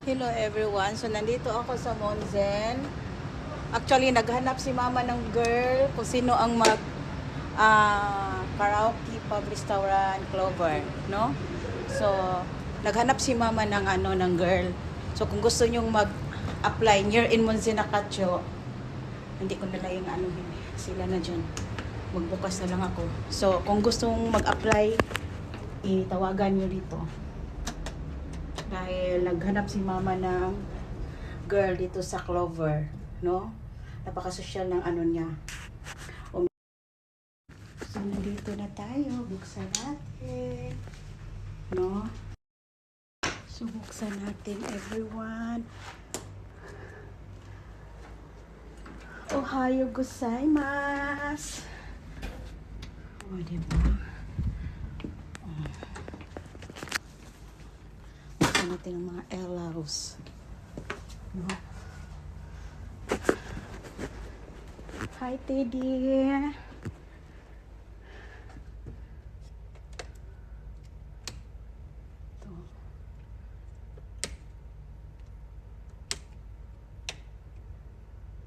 Hello everyone. So nandito ako sa Monzen. Actually naghanap si mama ng girl kung sino ang mag karaoke pub restaurant Clover, no? So naghanap si mama ng ng girl. So kung gusto niyo mag-apply near in Monzen Nakatyo, hindi ko na lang sila na diyan. Magbukas na lang ako. So kung gusto mong mag-apply, itawagan niyo dito. Dahil naghanap si mama ng girl dito sa Clover, no? Napaka-social ng niya. So, nandito na tayo. Buksan natin. No? So, buksan natin, everyone. Ohayo gozaimasu. O, diba? Natin ang mga elves. No? Hi, Teddy. Ito.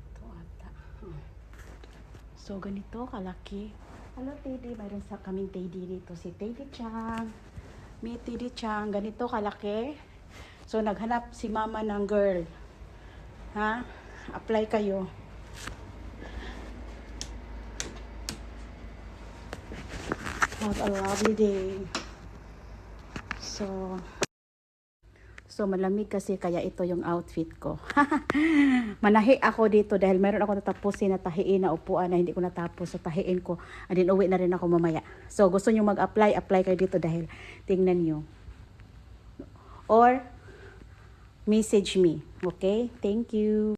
Ito ata. So, ganito kalaki. Hello, Teddy. Mayroon sa kaming Teddy dito. Si Teddy Chang. May Teddy Chang. Ganito kalaki. So, naghanap si mama ng girl. Ha? Apply kayo. Have a lovely day. So malamig kasi kaya ito yung outfit ko. Manahi ako dito dahil meron ako natapusin na tahiin na upuan na hindi ko natapos. So tahiin ko. And then uwi na rin ako mamaya. So gusto nyo mag-apply, apply kayo dito dahil tingnan nyo. Or message me. Okay? Thank you.